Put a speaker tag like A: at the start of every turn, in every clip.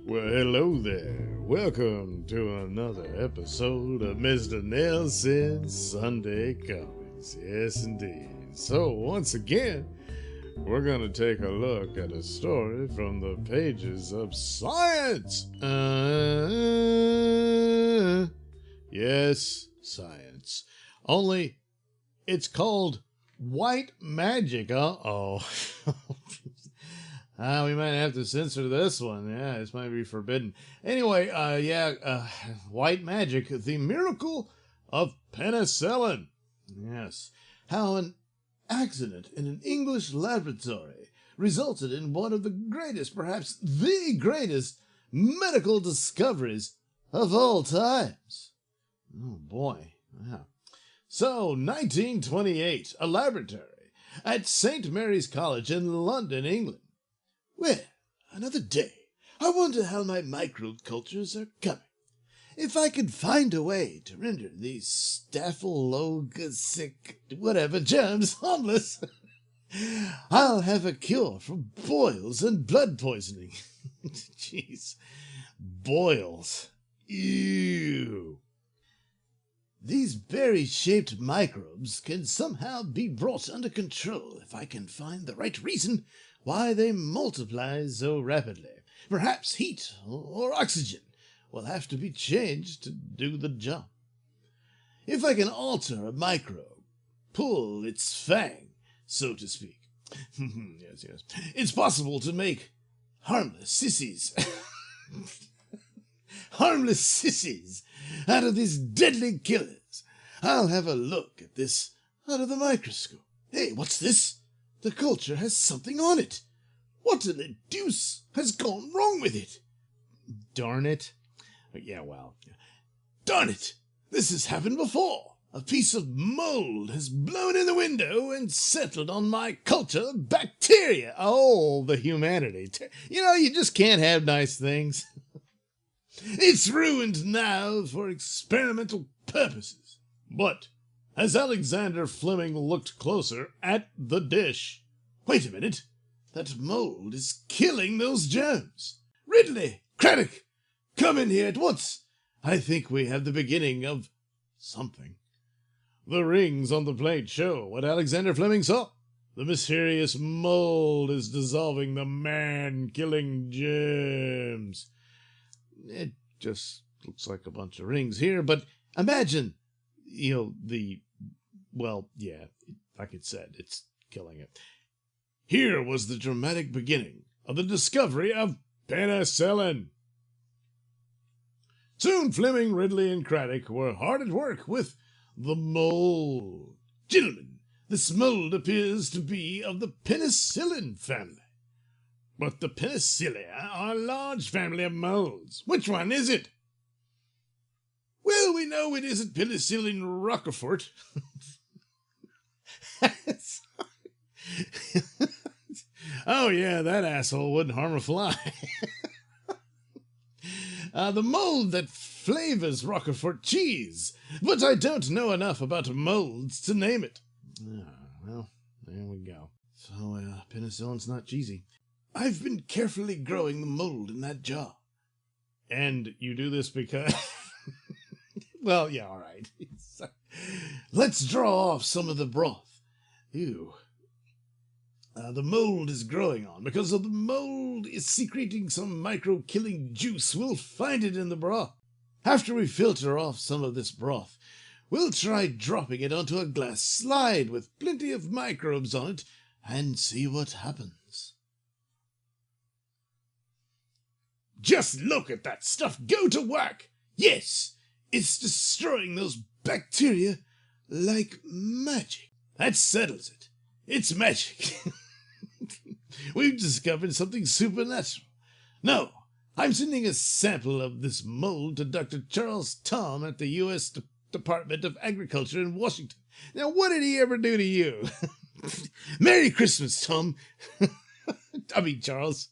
A: Well, hello there. Welcome to another episode of Mr Nailsin Sunday Comics. Yes, indeed. So, once again, we're going to take a look at a story from the pages of science. Yes, science. Only, it's called white magic. Uh-oh. We might have to censor this one. Yeah, this might be forbidden. Anyway, white magic, the miracle of penicillin. Yes. How an accident in an English laboratory resulted in one of the greatest, perhaps the greatest, medical discoveries of all times. Oh, boy. Yeah. So, 1928, a laboratory at St. Mary's College in London, England. Well, another day. I wonder how my microbe cultures are coming. If I could find a way to render these staphylococcic whatever germs harmless, I'll have a cure for boils and blood poisoning. Jeez, boils. Ew. These berry-shaped microbes can somehow be brought under control if I can find the right reason why they multiply so rapidly. Perhaps heat or oxygen will have to be changed to do the job. If I can alter a microbe, pull its fang, so to speak. Yes. It's possible to make harmless sissies. Harmless sissies out of these deadly killers. I'll have a look at this out of the microscope. Hey, what's this? The culture has something on it. What in the deuce has gone wrong with it? Darn it. Yeah, well. Darn it! This has happened before. A piece of mold has blown in the window and settled on my culture of bacteria. Oh, the humanity. You just can't have nice things. It's ruined now for experimental purposes. But as Alexander Fleming looked closer at the dish, wait a minute, that mold is killing those germs. Ridley, Craddock, come in here at once. I think we have the beginning of something. The rings on the plate show what Alexander Fleming saw. The mysterious mold is dissolving the man-killing germs. It just looks like a bunch of rings here, but imagine, like it said, it's killing it. Here was the dramatic beginning of the discovery of penicillin. Soon Fleming, Ridley, and Craddock were hard at work with the mold. Gentlemen, this mold appears to be of the penicillin family. But the penicillia are a large family of molds. Which one is it? Well, we know it isn't penicillin roquefort. Oh, yeah, that asshole wouldn't harm a fly. The mold that flavors roquefort cheese. But I don't know enough about molds to name it. Well, there we go. So, penicillin's not cheesy. I've been carefully growing the mold in that jar. And you do this because... Well, yeah, all right. Let's draw off some of the broth. Ew. The mold is growing on. Because of the mold is secreting some micro-killing juice. We'll find it in the broth. After we filter off some of this broth, we'll try dropping it onto a glass slide with plenty of microbes on it and see what happens. Just look at that stuff go to work. Yes, it's destroying those bacteria like magic. That settles it. It's magic. We've discovered something supernatural. No, I'm sending a sample of this mold to Dr. Charles Tom at the U.S. Department of Agriculture in Washington. Now, what did he ever do to you? Merry Christmas, Tom. Charles.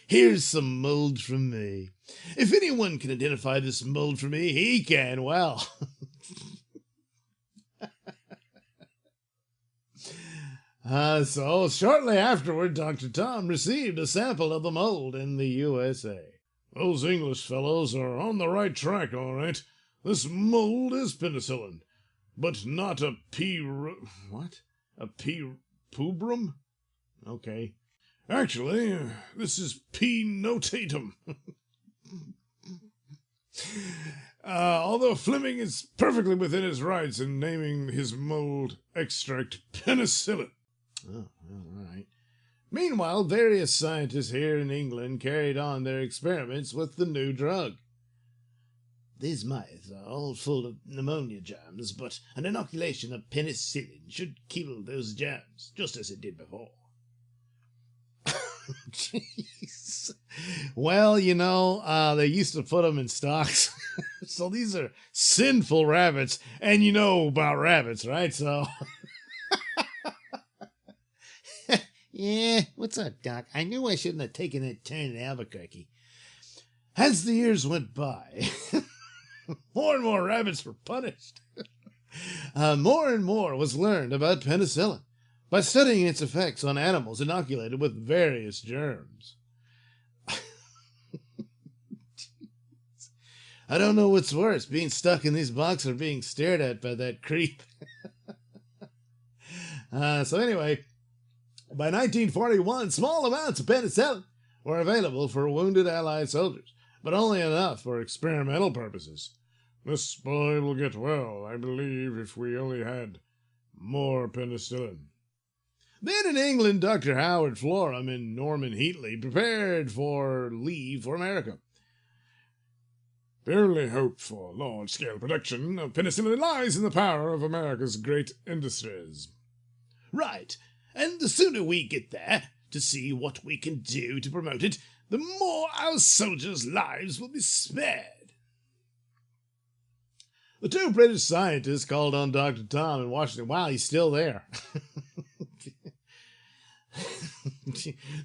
A: Here's some mold from me. If anyone can identify this mold for me, he can. Well. So shortly afterward, Dr. Tom received a sample of the mold in the USA. Those English fellows are on the right track, all right. This mold is penicillin, but not a what? A pubrum? Okay. Actually, this is P. notatum. Although Fleming is perfectly within his rights in naming his mold extract penicillin. Oh, all right. Meanwhile, various scientists here in England carried on their experiments with the new drug. These mice are all full of pneumonia germs, but an inoculation of penicillin should kill those germs, just as it did before. Jeez. Well, they used to put them in stocks. So these are sinful rabbits, and you know about rabbits, right? So... Yeah, what's up, Doc? I knew I shouldn't have taken that turn in Albuquerque. As the years went by, more and more rabbits were punished. More and more was learned about penicillin by studying its effects on animals inoculated with various germs. I don't know what's worse, being stuck in these boxes or being stared at by that creep. So anyway... By 1941, small amounts of penicillin were available for wounded Allied soldiers, but only enough for experimental purposes. This boy will get well, I believe, if we only had more penicillin. Then in England, Dr. Howard Florham and Norman Heatley prepared for leave for America. The only hope for large-scale production of penicillin lies in the power of America's great industries. Right. And the sooner we get there to see what we can do to promote it, the more our soldiers' lives will be spared. The two British scientists called on Dr. Tom in Washington. Wow, he's still there.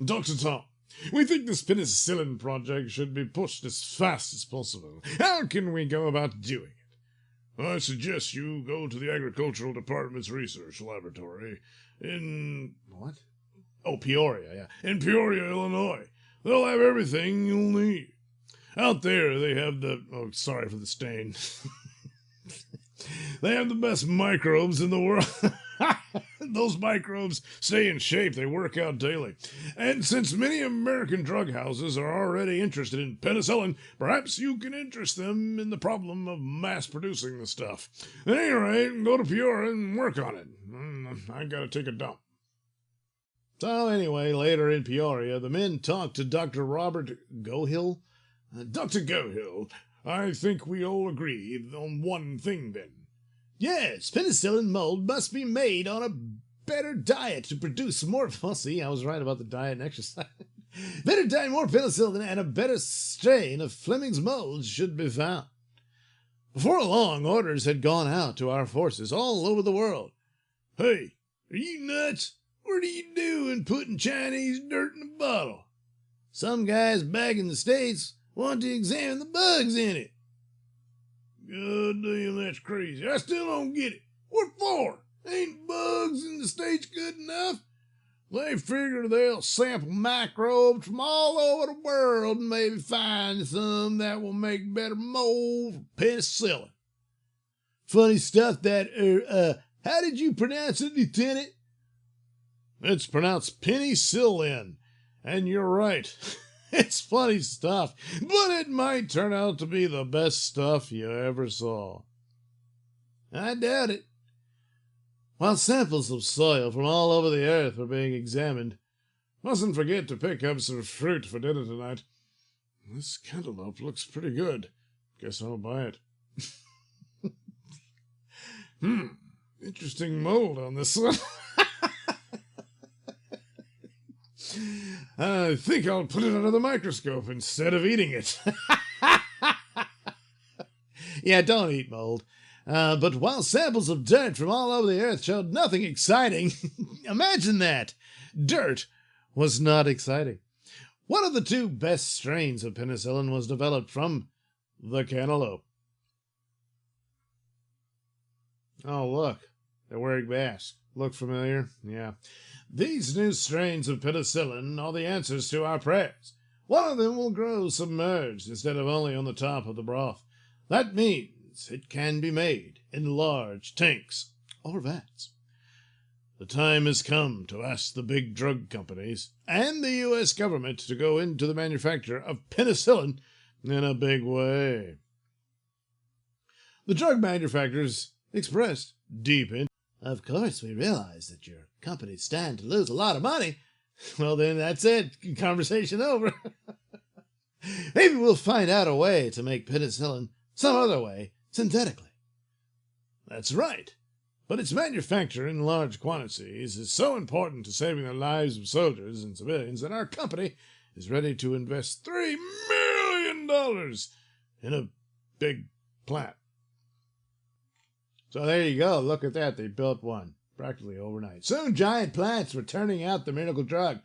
A: Dr. Tom, we think this penicillin project should be pushed as fast as possible. How can we go about doing it? I suggest you go to the Agricultural Department's research laboratory in... What? Oh, Peoria, yeah. In Peoria, Illinois. They'll have everything you'll need. Out there, they have the... Oh, sorry for the stain. They have the best microbes in the world. Those microbes stay in shape. They work out daily. And since many American drug houses are already interested in penicillin, perhaps you can interest them in the problem of mass-producing the stuff. At any rate, go to Peoria and work on it. I gotta take a dump. So anyway, later in Peoria, the men talked to Dr. Robert Gohill. Dr. Gohill, I think we all agree on one thing then. Yes, penicillin mold must be made on a better diet to produce more... Well, see, I was right about the diet and exercise. Better diet, more penicillin, and a better strain of Fleming's mold should be found. Before long, orders had gone out to our forces all over the world. Hey, are you nuts? What are you doing putting Chinese dirt in a bottle? Some guys back in the States want to examine the bugs in it. God damn, that's crazy. I still don't get it. What for? Ain't bugs in the States good enough? They figure they'll sample microbes from all over the world and maybe find some that will make better mold for penicillin. Funny stuff that, how did you pronounce it, Lieutenant? It's pronounced penicillin, and you're right. It's funny stuff, but it might turn out to be the best stuff you ever saw. I doubt it. While samples of soil from all over the earth were being examined, mustn't forget to pick up some fruit for dinner tonight. This cantaloupe looks pretty good. Guess I'll buy it. Interesting mold on this one. I think I'll put it under the microscope instead of eating it. Yeah, don't eat mold. But while samples of dirt from all over the earth showed nothing exciting, imagine that! Dirt was not exciting. One of the two best strains of penicillin was developed from the cantaloupe. Oh, look. They're wearing masks. Look familiar? Yeah. These new strains of penicillin are the answers to our prayers. One of them will grow submerged instead of only on the top of the broth. That means it can be made in large tanks or vats. The time has come to ask the big drug companies and the U.S. government to go into the manufacture of penicillin in a big way. The drug manufacturers expressed deep in, "Of course, we realize that your companies stand to lose a lot of money." Well, then that's it. Conversation over. Maybe we'll find out a way to make penicillin some other way, synthetically. That's right. But its manufacture in large quantities is so important to saving the lives of soldiers and civilians that our company is ready to invest $3 million in a big plant. So there you go. Look at that. They built one practically overnight. Soon giant plants were turning out the miracle drug.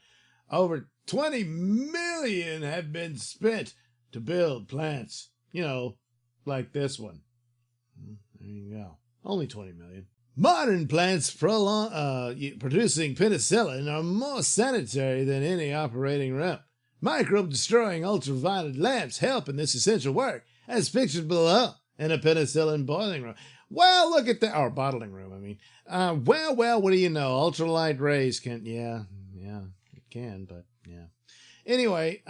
A: Over $20 million have been spent to build plants, like this one. There you go. Only $20 million. Modern plants producing penicillin are more sanitary than any operating room. Microbe-destroying ultraviolet lamps help in this essential work, as pictured below in a penicillin boiling room. Well, look at that. Or bottling room, I mean. Well, what do you know? Ultralight rays can, yeah, it can, but yeah. Anyway,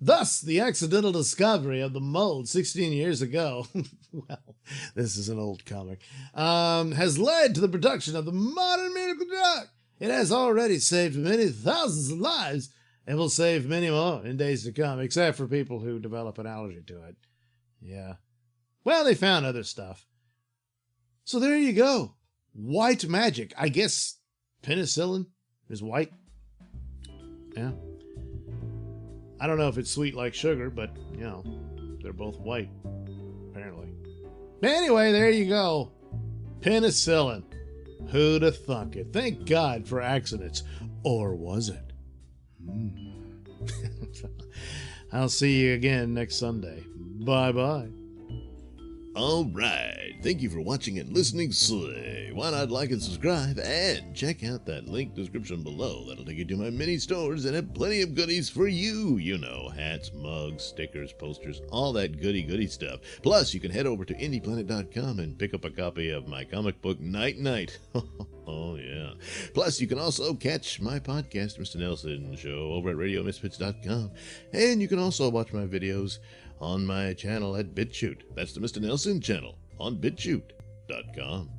A: thus, the accidental discovery of the mold 16 years ago, well, this is an old comic, has led to the production of the modern miracle drug. It has already saved many thousands of lives and will save many more in days to come, except for people who develop an allergy to it. Yeah. Well, they found other stuff. So there you go. White magic. I guess penicillin is white. Yeah. I don't know if it's sweet like sugar, but, they're both white, apparently. But anyway, there you go. Penicillin. Who'd have thunk it? Thank God for accidents. Or was it? I'll see you again next Sunday. Bye-bye.
B: All right. Thank you for watching and listening. Why not like and subscribe and check out that link description below. That'll take you to my mini stores and have plenty of goodies for you. Hats, mugs, stickers, posters, all that goody stuff. Plus, you can head over to indieplanet.com and pick up a copy of my comic book Night Night. Oh, yeah. Plus, you can also catch my podcast, Mr Nailsin Show, over at RadioMisfits.com. And you can also watch my videos on my channel at BitChute. That's the Mr Nailsin channel on BitChute.com.